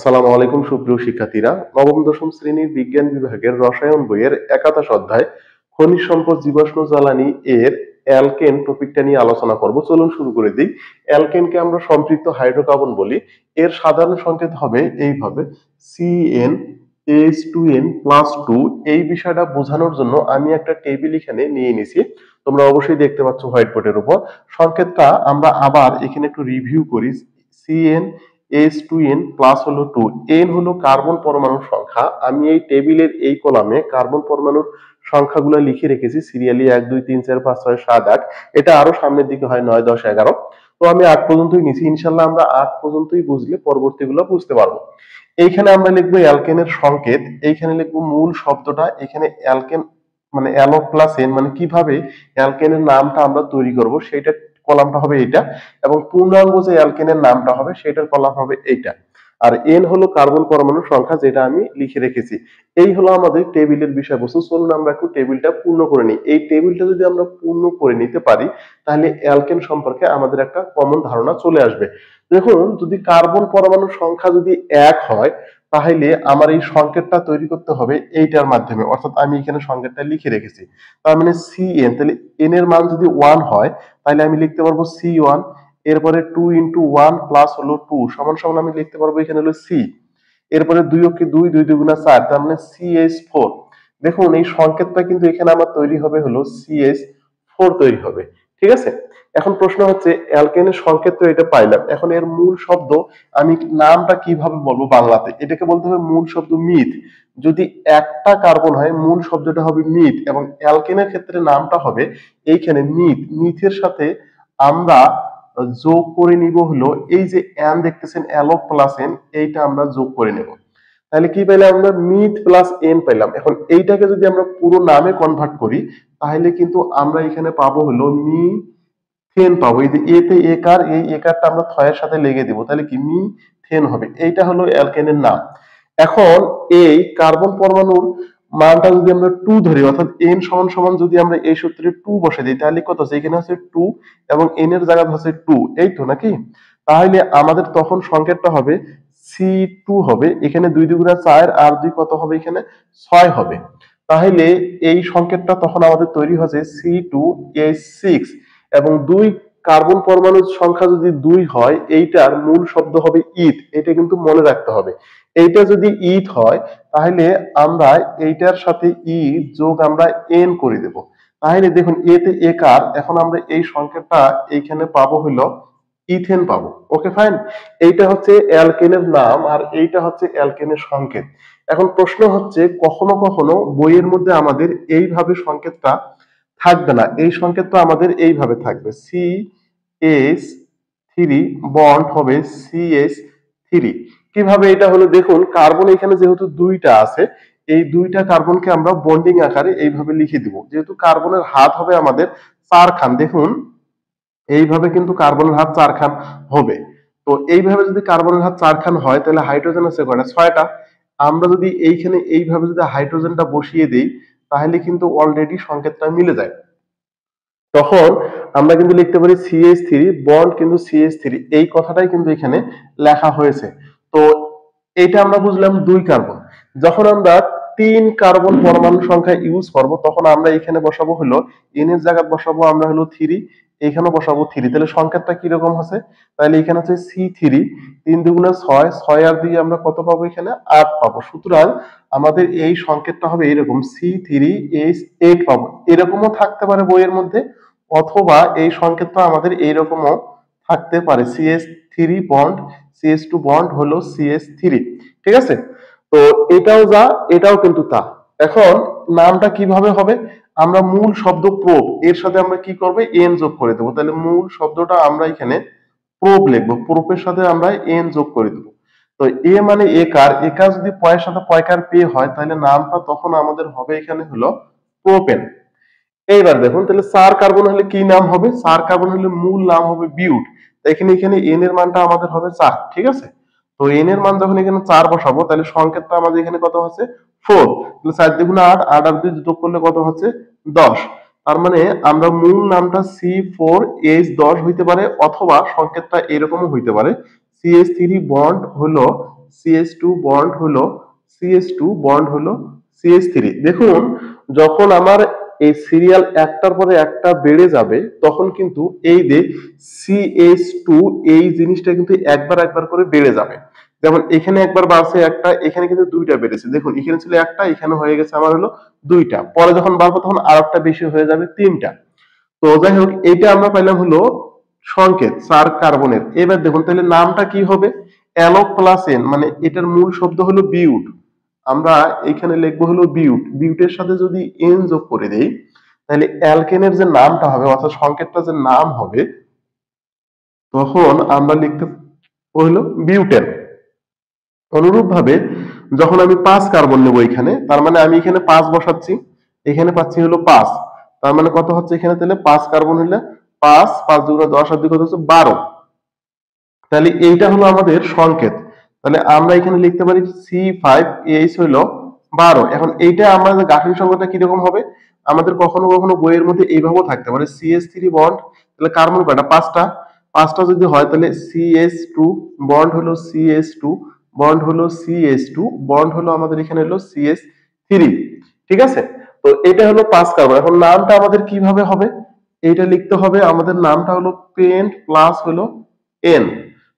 আসসালামু আলাইকুম সুপ্রিয় শিক্ষার্থীরা, নবম দশম শ্রেণীর বিজ্ঞান বিভাগের রসায়ন বইয়ের একাদশ অধ্যায় খনিজ সম্পদ জীবাশ্ম জ্বালানি এর অ্যালকেন টপিকটা নিয়ে আলোচনা করব। চলুন শুরু করে দিই। অ্যালকেনকে আমরা সম্পৃক্ত হাইড্রোকার্বন বলি। এর সাধারণ সংকেত হবে এইভাবে CnH2n+2। এই বিষয়টা বোঝানোর জন্য আমি একটা টেবিল এখানে নিয়ে নিছি, তোমরা অবশ্যই দেখতে পাচ্ছ হোয়াইট বোর্ডের উপর। সংকেতটা আমরা আবার এখানে একটু রিভিউ করি। CnH2n প্লাস হলো 2, n হলো কার্বন পরমাণুর সংখ্যা। আমি এই টেবিলের এই কলামে কার্বন পরমাণুর সংখ্যাগুলো লিখে রেখেছি সিরিয়ালি 1 2 3 4 5 6 7 8। এটা আরো সামনের দিকে হয় 9 10 11। তো আমি 8 পর্যন্তই নিছি, ইনশাআল্লাহ আমরা 8 পর্যন্তই বুঝলে পরবর্তীগুলো বুঝতে পারবো। এইখানে আমরা লিখবো অ্যালকেনের সংকেত, এইখানে লিখবো মূল শব্দটা, এখানে অ্যালকেন মানে অ্যালো প্লাস এন মানে কিভাবে অ্যালকেনের নামটা আমরা তৈরি করব সেটা কলামটা হবে এইটা, এবং পূর্ণাঙ্গ যে অ্যালকেনের নামটা হবে সেটার কলাম হবে এইটা। আর এন হলো কার্বন পরমাণুর সংখ্যা, যেটা আমি লিখে রেখেছি। এই হলো আমাদের টেবিলের বিষয়বস্তু। চলুন আমরা একটু টেবিলটা পূর্ণ করে নিই। এই টেবিলটা যদি আমরা পূর্ণ করে নিতে পারি তাহলে অ্যালকেন সম্পর্কে আমাদের একটা কমন ধারণা চলে আসবে। দেখুন, যদি কার্বন পরমাণুর সংখ্যা যদি 1 হয় তাহলে আমার এই সংকেতটা তৈরি করতে হবে এইটার মাধ্যমে, অর্থাৎ আমি এখানে সংকেতটা লিখে রেখেছি। তার মানে Cn, তাহলে n এর মান যদি 1 হয় তাহলে আমি লিখতে পারবো C1। এরপরে 2 ইন্টু 1 প্লাস হলো 2 সমান সমান আমি লিখতে পারবো এখানে হলো C। এরপরে 2 ওকে 2, 2 দুগুণা 4, তার মানে CH4। দেখুন এই সংকেতটা কিন্তু এখানে আমার তৈরি হবে হলো CH4 তৈরি হবে। ঠিক আছে, এখন প্রশ্ন হচ্ছে অ্যালকেনের সংকেত তো এটা পাইলাম, এখন এর মূল শব্দ আমি নামটা কিভাবে বলবো বাংলাতে? এটাকে বলতে হবে মূল শব্দ মিথ। যদি একটা কার্বন হয় মূল শব্দটা হবে মিথ, এবং অ্যালকেনের ক্ষেত্রে নামটা হবে এইখানে মিথ। মিথের সাথে আমরা যোগ করে নিব হলো এই যে এন দেখতেছেন, অ্যালো প্লাস এন, এইটা আমরা যোগ করে নেব। তাহলে কি পেলাম আমরা? মিথ প্লাস এন পেলাম। এখন এইটাকে যদি আমরা পুরো নামে কনভার্ট করি তাহলে কিন্তু আমরা এখানে পাবো হলো মিথেন পাবো। এই যে এতে একার, এই একারটা আমরা থয়ের সাথে লেগে দিব, তাহলে কি মিথেন হবে। এইটা হলো অ্যালকেনের নাম। এখন এই কার্বন পরমাণুর মানটা যদি আমরা 2 ধরি, অর্থাৎ n সমান সমান যদি আমরা এই সূত্রে 2 বসে দিই তাহলে কত হচ্ছে? এখানে হচ্ছে 2 এবং n এর জায়গা হচ্ছে 2, এই তো নাকি? তাহলে আমাদের তখন সংকেতটা হবে C2 হবে। এখানে 2 দুগুণা 4 আর 2 কত হবে? এখানে 6 হবে। তাহলে এই সংকেতটা তখন আমাদের তৈরি হচ্ছে C2H6, এবং 2 কার্বন পরমাণুর সংখ্যা যদি 2 হয় এইটার মূল শব্দ হবে ইথ। এটা কিন্তু মনে রাখতে হবে। এইটা যদি ইথ হয় তাহলে আমরা এইটার সাথে ই যোগ আমরা এন করে দেব। তাহলে দেখুন এতে একার, এখন আমরা এই সংকেতটা এইখানে পাবো হলো ইথেন পাবো। ওকে ফাইন, এইটা হচ্ছে অ্যালকেনের নাম আর এইটা হচ্ছে অ্যালকেনের সংকেত। এখন প্রশ্ন হচ্ছে কখনো কখনো বইয়ের মধ্যে আমাদের এইভাবে সংকেতটা থাকবে না, এই সংকেতটা আমাদের এইভাবে থাকবে, CH3 বন্ড হবে CH3। কিভাবে এটা হলো? দেখুন কার্বন এখানে যেহেতু 2টা আছে, এই 2টা কার্বনকে আমরা বন্ডিং আকারে এইভাবে লিখে দিব। যেহেতু কার্বনের হাত হবে আমাদের 4 খান, দেখুন এইভাবে কিন্তু কার্বনের হাত 4 খান হবে। তো এইভাবে যদি কার্বনের হাত 4 খান হয় তাহলে হাইড্রোজেন আছে কয়টা? 6টা। আমরা যদি এইখানে এইভাবে যদি হাইড্রোজেনটা বসিয়ে দেই তাহলে কিন্তু অলরেডি সংকেতটা মিলে যায়। তখন আমরা কিন্তু লিখতে পারি CH3 বন্ড কিন্তু CH3, এই কথাটাই কিন্তু এখানে লেখা হয়েছে। তো এটা আমরা বুঝলাম 2 কার্বন। যখন আমরা 3 কার্বন পরমাণু সংখ্যা ইউজ করব তখন আমরা এখানে বসাবো হলো n এর জায়গায় বসাবো আমরা হলো 3, এখানে বসাবো 3। তাহলে সংকেতটা কি রকম আছে? তাহলে এখানে হচ্ছে C3, 3 দুগুণা 6, 6 আর 2 আমরা কত পাবো? এখানে 8 পাবো। সুতরাং আমাদের এই সংকেতটা হবে এরকম C3H8 পাবো। এরকমও থাকতে পারে বইয়ের মধ্যে, অথবা এই সংকেতটা আমাদের এইরকমও থাকতে পারে, CH3 বন্ড CH2 বন্ড হলো CH3। ঠিক আছে, তো এটাও যা এটাও কিন্তু তা। এখন নামটা কিভাবে হবে? আমরা মূল শব্দ প্রোব এর সাথে আমরা কি করব? এন যোগ করে দেবো। তাহলে মূল শব্দটা আমরা এখানে প্রোব লিখবো, প্রোপের সাথে আমরা এন যোগ করে দেবো। তো এ মানে একার, একার যদি পয়ের সাথে পয়কার পে হয় তাহলে নামটা তখন আমাদের হবে এখানে হলো প্রোপেন। এইবার দেখুন তাহলে 4 কার্বন হলে কি নাম হবে? 4 কার্বন হলে মূল নাম হবে বিউট। এখানে এখানে এন এর মানটা আমাদের হবে 4। ঠিক আছে, তো এন এর মান যখন এখানে 4 বসাবো তাহলে সংকেতটা আমাদের এখানে কত হচ্ছে? 4। তাহলে 4 দুগুণে 8, 8 আর 2 যোগ করলে কত হচ্ছে? 10। তার মানে আমরা মূল নামটা C4H10 হইতে পারে, অথবা সংকেতটা এরকমও হইতে পারে CH3 বন্ড হলো CH2 বন্ড হলো CH2 বন্ড হলো CH3। দেখুন যখন আমার এই সিরিয়াল একটার পরে একটা বেড়ে যাবে তখন কিন্তু এই যে CH2 এই জিনিসটা কিন্তু একবার একবার করে বেড়ে যাবে। যেমন এখানে একবার বাড়ছে একটা, এখানে কিন্তু দুইটা বেড়েছে। দেখুন এখানে ছিল একটা, এখানে হয়ে গেছে আমার হলো দুইটা, পরে যখন বাড়বো তখন আর একটা বেশি হয়ে যাবে তিনটা। তো যাই হোক এটা আমরা পাইলাম হলো সংকেত চার কার্বনের। এবার দেখুন তাহলে নামটা কি হবে, অ্যালো প্লাস এন, মানে এটার মূল শব্দ হলো বিউট। আমরা এখানে লিখবো হলো বিউট, বিউটের সাথে যদি এন যোগ করে দেই তাহলে অ্যালকেনের যে নামটা হবে অর্থাৎ সংকেতটা যে নাম হবে তখন আমরা লিখতে হলো বিউটেন। অনুরূপ ভাবে যখন আমি 5 কার্বন নেব এখানে, তার মানে আমি এখানে 5 বসাচ্ছি, এখানে পাচ্ছি হলো 5, তার মানে কত হচ্ছে এখানে তাহলে 5 কার্বন হলে 5 5 দুগুণে 10 আর 2 কত হচ্ছে 12। তাহলে এইটা হলো আমাদের সংকেত। তাহলে আমরা এখানে লিখতে পারি C5H হলো 12। এখন এইটা আমাদের গাঠনিক সংখ্যাটা কিরকম হবে, আমাদের কখনো কখনো বইয়ের মধ্যে এইভাবেও থাকতে পারে CH3 বন্ড, তাহলে কার্বন কয়টা 5টা, 5টা যদি হয় তাহলে CH2 বন্ড হলো CH2 বন্ড হলো CH2 বন্ড হলো আমাদের এখানে হলো CH3। ঠিক আছে, তো এটা হলো 5 কার্বন। এখন নামটা আমাদের কিভাবে হবে, এইটা লিখতে হবে আমাদের নামটা হলো পেন্ট প্লাস হলো এন।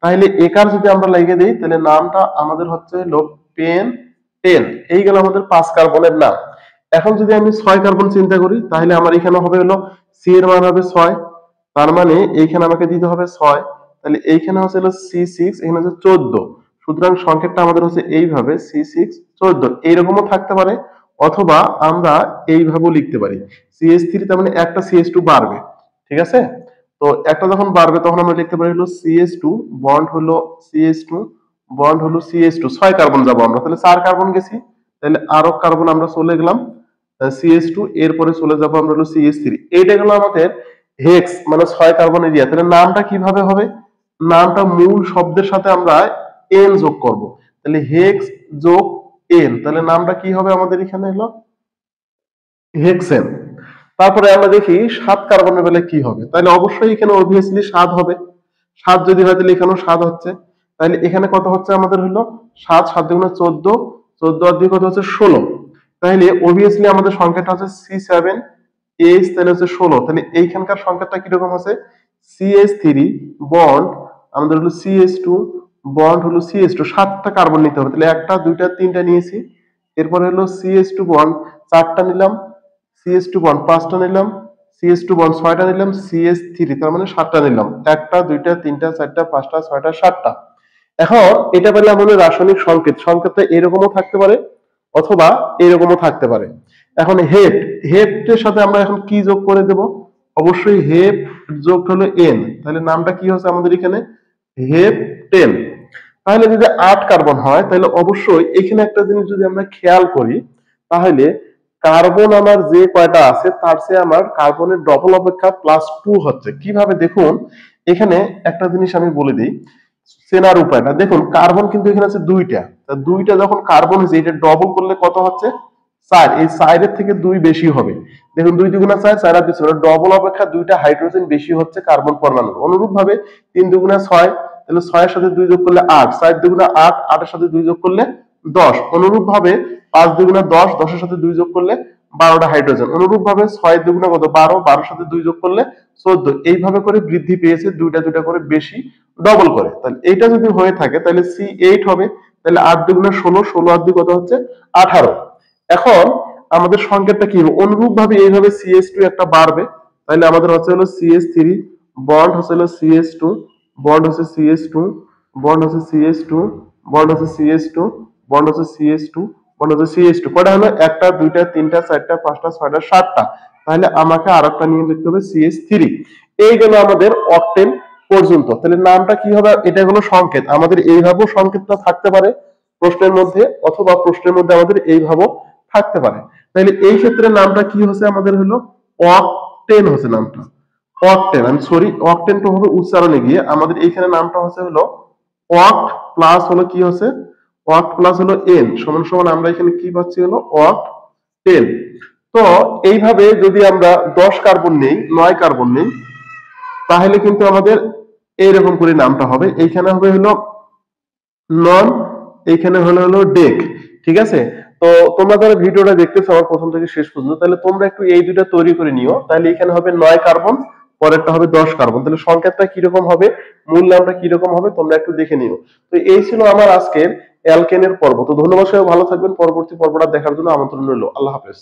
তাহলে একার যদি আমরা লাগিয়ে দিই তাহলে নামটা আমাদের হচ্ছে হলো পেন টেন। এই গেল আমাদের 5 কার্বনের নাম। এখন যদি আমি 6 কার্বন চিন্তা করি তাহলে আমার এখানে হবে হলো সি এর মান হবে 6, তার মানে এইখানে আমাকে দিতে হবে 6, তাহলে এইখানে হচ্ছে হলো C6, এখানে হচ্ছে 14। সুতরাং সংকেতটা আমাদের হচ্ছে এইভাবে C6 14। এইরকমও থাকতে পারে, অথবা আমরা এইভাবেও লিখতে পারি CH3, তার মানে একটা CH2 বাড়বে। ঠিক আছে, তো একটা যখন বাড়বে তখন আমরা লিখতে পারি হলো CH2 বন্ড হলো CH2 বন্ড হলো CH2। 6 কার্বন যাব আমরা, তাহলে 4 কার্বন গেছি, তাহলে আরো কার্বন আমরা চলে গেলাম CH2, এরপরে চলে যাব আমরা হলো CH3। এইটা গেল আমাদের হেক্স মানে 6 কার্বন এরিয়া। তাহলে নামটা কিভাবে হবে, নামটা মূল শব্দের সাথে আমরা এন যোগ করব, তাহলে হেক্স যোগ এন, তাহলে নামটা কি হবে আমাদের এখানে হলো হেক্সেন। তারপরে আমরা দেখি 7 কার্বনের বেলায় কি হবে, তাহলে অবশ্যই এখানে অবভিয়াসলি 7 হবে। 7 যদি হয় তাহলে এখানেও 7 হচ্ছে, তাহলে এখানে কত হচ্ছে আমাদের হলো 7, 7 দুগুণে 14, 14 আর 2 কত হচ্ছে 16। তাহলে অবভিয়াসলি আমাদের সংখ্যাটা হচ্ছে C7H, তাহলে হচ্ছে 16। তাহলে এইখানকার সংখ্যাটা কিরকম আছে, CH3 বন্ড আমাদের হলো CH2 বন্ড হলো CH2, 7টা কার্বন নিতে হবে, তাহলে একটা দুইটা তিনটা নিয়েছি। এরপরে হলো CH2 বন্ড 4টা নিলাম, CH2 বন্ড 5টা নিলাম, CH2 বন্ড 6টা নিলাম, CH3 তার মানে 7টা নিলাম, একটা দুইটা তিনটা চারটা পাঁচটা ছয়টা 7টা। এখন এটা পেলে আমাদের রাসায়নিক সংকেত, সংকেতটা এরকমও থাকতে পারে অথবা এরকমও থাকতে পারে। এখন হেপ, হেপের সাথে আমরা এখন কি যোগ করে দেব, অবশ্যই হেপ যোগ হলো এন, তাহলে নামটা কি হচ্ছে আমাদের এখানে হেপ 10। তাহলে যদি 8 কার্বন হয় তাহলে অবশ্যই এখানে একটা জিনিস যদি আমরা খেয়াল করি তাহলে কার্বন আমার যে কয়টা আছে তার চেয়ে আমার কার্বনের ডবল অপেক্ষা +2 হচ্ছে। কিভাবে দেখুন, এখানে একটা জিনিস আমি বলে দিই চেনার উপায়টা। দেখুন কার্বন কিন্তু এখানে আছে দুইটা, তা দুইটা যখন কার্বন হয়েছে এটা ডবল করলে কত হচ্ছে 4, এই 4 এর থেকে 2 বেশি হবে। দেখুন 2 দুগুণা 4, 4 আর 2 6, ডবল অপেক্ষা দুইটা হাইড্রোজেন বেশি হচ্ছে কার্বন পরমাণু। অনুরূপ ভাবে 3 দুগুণা 6, তাহলে 6 এর সাথে 2 যোগ করলে 8, 4 দুগুণা 8, 8 এর সাথে 2 যোগ করলে 10। অনুরূপ ভাবে 5 দুগুণা 10, 10 এর সাথে 2 যোগ করলে 12টা হাইড্রোজেন। অনুরূপ ভাবে 6 দুগুণা কত 12, 12 এর সাথে 2 যোগ করলে 14। এইভাবে করে বৃদ্ধি পেয়েছে দুইটা দুইটা করে বেশি ডবল করে। তাহলে এইটা যদি হয়ে থাকে তাহলে C8 হবে, তাহলে 8 দুগুণা 16, 16 আর 2 কত হচ্ছে 18। এখন আমাদের সংকেতটা কি হবে, অনুরূপ ভাবে এইভাবে CH2 একটা বাড়বে, তাহলে আমাদের হচ্ছে হলো CH3 বন্ড হচ্ছে হলো CH2 বন্ড হচ্ছে CH2 বন্ড হচ্ছে CH2 বন্ড হচ্ছে CH2 বন্ড হচ্ছে CH2 বন্ড হচ্ছে CH2। কয়টা হলো একটা দুইটা তিনটা চারটা পাঁচটা ছয়টা 7টা, তাহলে আমাকে আরেকটা নিয়ে লিখতে হবে CH3। এই গেল আমাদের অক্টেন পর্যন্ত। তাহলে নামটা কি হবে, এটা হলো সংকেত। আমাদের এইভাবেও সংকেতটা থাকতে পারে প্রশ্নের মধ্যে, অথবা প্রশ্নের মধ্যে আমাদের এইভাবেও থাকতে পারে। তাহলে এই ক্ষেত্রে নামটা কি হচ্ছে আমাদের হলো অকটেন হচ্ছে নামটা, অকটেন। আমি সরি, অকটেন তো হবে উচ্চারণে গিয়ে, আমাদের এইখানে নামটা হচ্ছে হলো অক্ট প্লাস হলো কি হচ্ছে অক্ট প্লাস হলো এন সমান সমান আমরা এখানে কি পাচ্ছি হলো অক্ট 10। তো এইভাবে যদি আমরা 10 কার্বন নেই 9 কার্বন নেই তাহলে কিন্তু আমাদের এইরকম করে নামটা হবে। এইখানে হবে হলো নন এইখানে হলো ডেক। ঠিক আছে? তো তোমরা যারা ভিডিওটা দেখতেছো আমার প্রথম থেকে শেষ পর্যন্ত, তাহলে তোমরা একটু এই দুইটা তৈরি করে নিও। তাহলে এখানে হবে 9 কার্বন, পরেরটা হবে 10 কার্বন। তাহলে সংকেতটা কিরকম হবে, মূল নামটা কিরকম হবে তোমরা একটু দেখে নিও। তো এই ছিল আমার আজকের অ্যালকেনের পর্ব। তো ধন্যবাদ, সবাই ভালো থাকবেন। পরবর্তী পর্বটা দেখার জন্য আমন্ত্রণ রইল। আল্লাহ হাফেজ।